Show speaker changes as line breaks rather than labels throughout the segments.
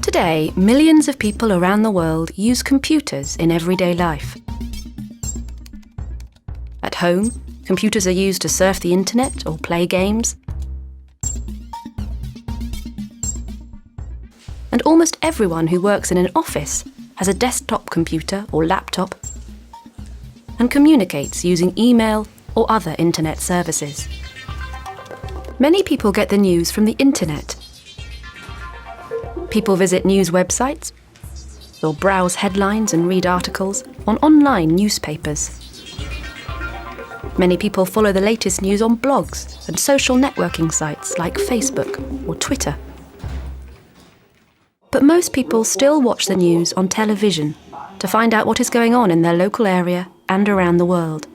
Today, millions of people around the world use computers in everyday life. At home, computers are used to surf the internet or play games. And almost everyone who works in an office has a desktop computer or laptop and communicates using email or other internet services. Many people get the news from the internet. People visit news websites or browse headlines and read articles on online newspapers. Many people follow the latest news on blogs and social networking sites like Facebook or Twitter. But most people still watch the news on television to find out what is going on in their local area and around the world.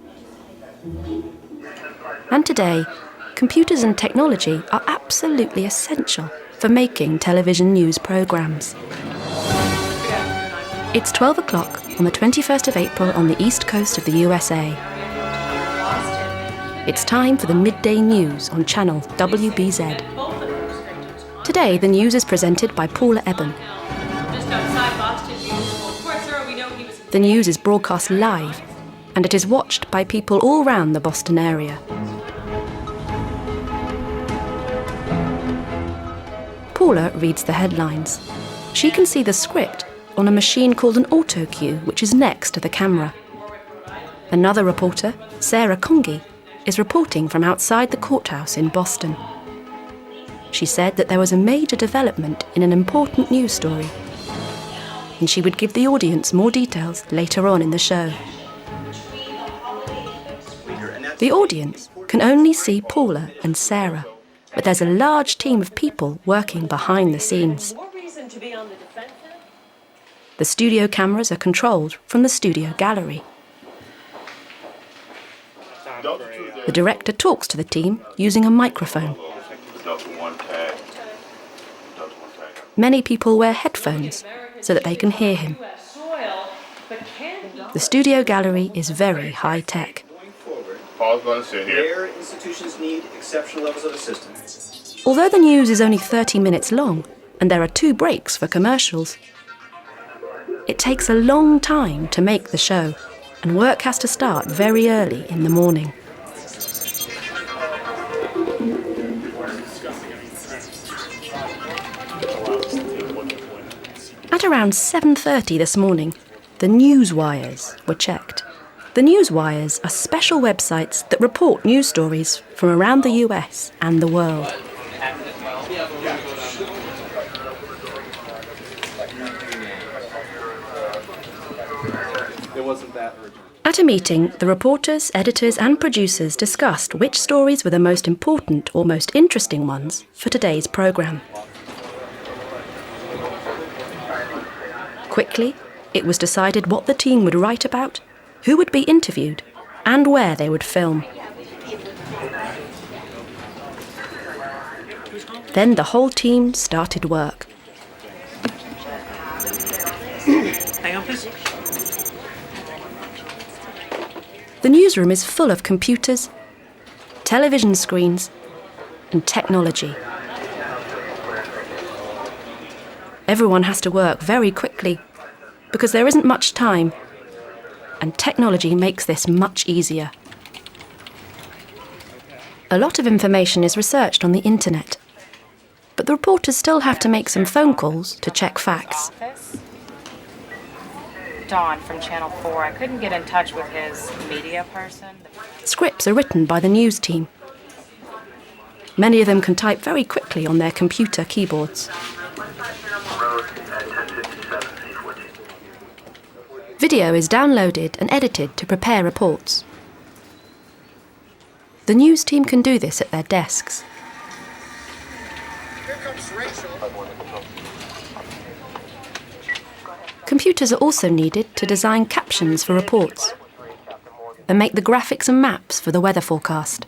And today, computers and technology are absolutely essential for making television news programmes. It's 12 o'clock on the 21st of April on the east coast of the USA. It's time for the midday news on channel WBZ. Today, the news is presented by Paula Eben. The news is broadcast live, and it is watched by people all round the Boston area. Paula reads the headlines. She can see the script on a machine called an auto cue, which is next to the camera. Another reporter, Sarah Congi, is reporting from outside the courthouse in Boston. She said that there was a major development in an important news story, and she would give the audience more details later on in the show. The audience can only see Paula and Sarah, but there's a large team of people working behind the scenes. The studio cameras are controlled from the studio gallery. The director talks to the team using a microphone. Many people wear headphones so that they can hear him. The studio gallery is very high-tech.
Where institutions need exceptional levels of assistance.
Although the news is only 30 minutes long and there are 2 breaks for commercials, it takes a long time to make the show, and work has to start very early in the morning. At around 7:30 this morning, the news wires were checked. The news wires are special websites that report news stories from around the US and the world. At a meeting, the reporters, editors and producers discussed which stories were the most important or most interesting ones for today's programme. Quickly, it was decided what the team would write about, who would be interviewed, and where they would film. Then the whole team started work.
Hang on, please.
The newsroom is full of computers, television screens, and technology. Everyone has to work very quickly because there isn't much time, and technology makes this much easier. A lot of information is researched on the internet, but the reporters still have to make some phone calls to check facts.
Don from Channel 4. I couldn't get in touch with his media person.
Scripts are written by the news team. Many of them can type very quickly on their computer keyboards. Video is downloaded and edited to prepare reports. The news team can do this at their desks.
Here comes Rachel.
Computers are also needed to design captions for reports and make the graphics and maps for the weather forecast.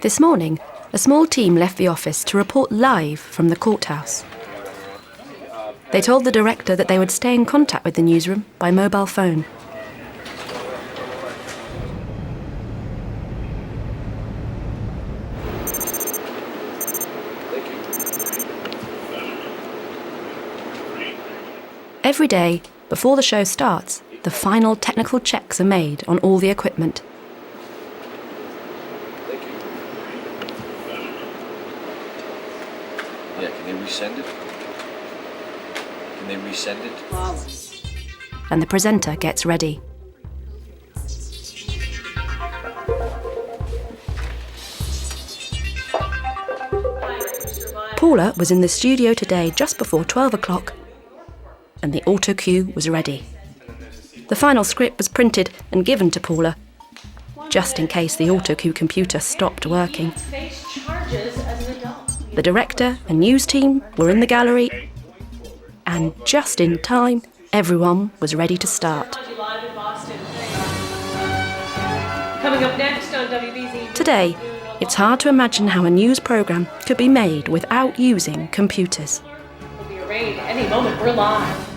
This morning, a small team left the office to report live from the courthouse. They told the director that they would stay in contact with the newsroom by mobile phone. Every day, before the show starts, the final technical checks are made on all the equipment.
Thank you. Yeah, can they resend it? Can they resend it?
And the presenter gets ready. Paula was in the studio today just before 12 o'clock, and the auto cue was ready. The final script was printed and given to Paula, just in case the auto cue computer stopped working. The director and news team were in the gallery, and just in time, everyone was ready to start.
Coming up next on WBZ.
Today, it's hard to imagine how a news programme could be made without using computers.
We'll be arraigned any moment. We're live.